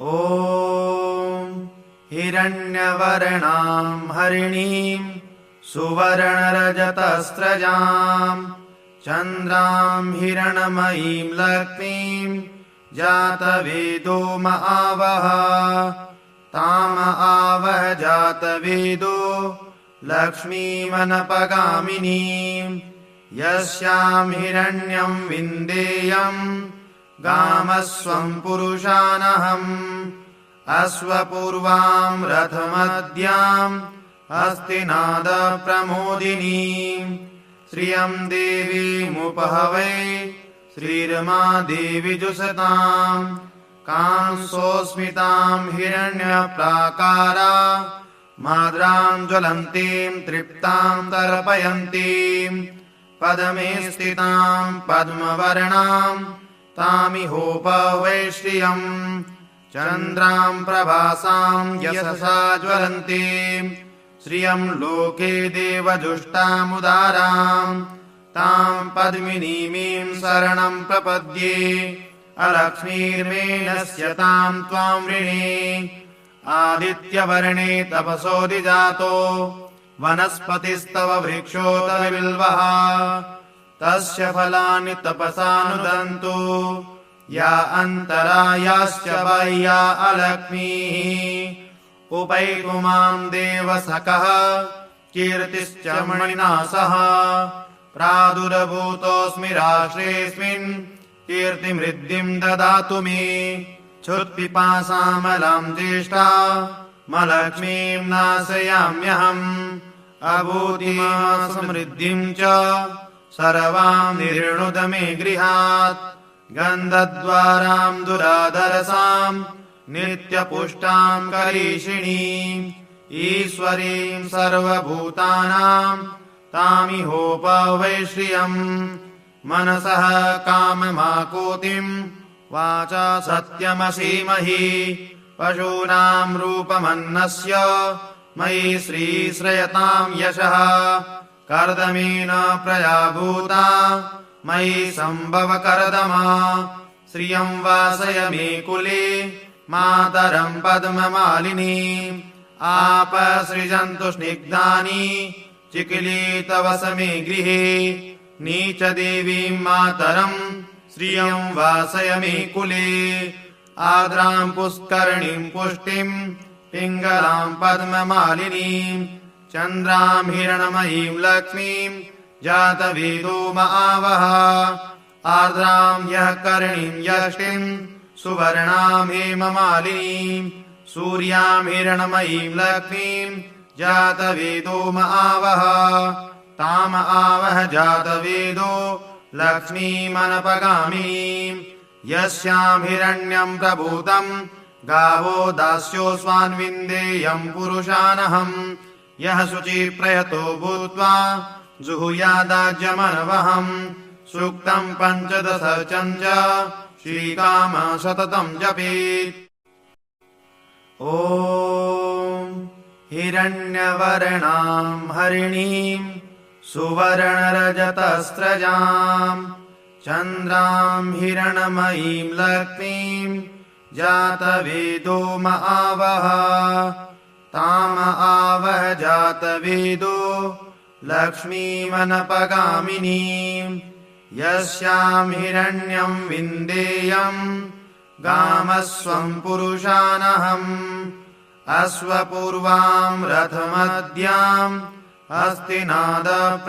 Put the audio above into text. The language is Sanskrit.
ॐ हिरण्यवर्णां हरिणीं सुवर्णरजतस्रजां चन्द्रां हिरणमयीं लक्ष्मीं जातवेदो महावः ताम आवह जातवेदो लक्ष्मीमनपगामिनीं यस्यां हिरण्यं विन्देयं गामस्वं पुरुषानहम् अश्वपूर्वां रथमद्याम् हस्तिनादप्रमोदिनीं श्रियं देवीमुपहवै श्रीरमा देवी जुषताम् कांसोऽस्मितां हिरण्यप्राकारा माद्रां ज्वलन्तीं तृप्तां तर्पयन्तीं पद्मे स्थितां पद्मवर्णां तामिहोपवै श्रियम् चन्द्रां प्रभासां यशसा ज्वलन्तीं श्रियं लोके देवजुष्टामुदारां तां पद्मिनीमीं शरणं प्रपद्ये अलक्ष्मीर्मेणस्य तां त्वां ऋणे आदित्यवर्णे तपसोऽधिजातो वनस्पतिस्तव वृक्षोऽत बिल्वः तस्य फलानि तपसानुदन्तु या अन्तरायाश्च बाह्या अलक्ष्मीः उपैतुमां देवसखः कीर्तिश्च मणिना सह प्रादुर्भूतोऽस्मि राष्ट्रेऽस्मिन् कीर्तिमृद्धिं ददातु मे क्षुत्पिपासामलां ज्येष्ठामलक्ष्मीं नाशयाम्यहम् अभूतिमा समृद्धिं च सर्वां निर्णुद मे गृहात् गन्धद्वारां दुराधरसां नित्यपुष्टां करीषिणीम् ईश्वरीं सर्वभूतानां तामिहोपवै श्रियम् मनसः काममाकोतिं वाचा सत्यमसीमहि पशूनां रूपमन्नस्य मयि श्रीश्रयतां यशः कर्दमेन प्रयाभूता मयि सम्भव कर्दमा श्रियं वासय मे कुले मातरं पद्ममालिनीम् आपसृजन्तु स्निग्धानि चिकिलीतवस मे गृहे नीचदेवीं मातरं श्रियं वासय मे कुले आर्द्रां पुष्करणीं पुष्टिं पिङ्गलां पद्ममालिनीं चन्द्रां हिरणमयीं लक्ष्मीं जातवेदो महावः आर्द्रां यः करणीं यष्टिं सुवर्णां हेममालिनीं सूर्यां हिरणमयीं लक्ष्मीं जातवेदो महावः ताम आवह जातवेदो लक्ष्मीमनपगामिनीं यस्यां हिरण्यं प्रभूतं गावो दास्योऽस्मान्विन्देयं पुरुषानहम् यः शुचिप्रयतो भूत्वा जुहुयादाज्यमनवहम् सूक्तं 15 च श्रीकाम सततं जपेत्। ॐ हिरण्यवर्णां हरिणीं सुवर्णरजतस्रजां चन्द्रां हिरणमयीं लक्ष्मीं जातवेदो महावः ताम आवह जातवेदो लक्ष्मीमनपगामिनीं यस्यां हिरण्यं विन्देयं गामस्वं पुरुषानहम् अश्वपूर्वां रथमद्यां हस्तिनादप्रमोदिनीं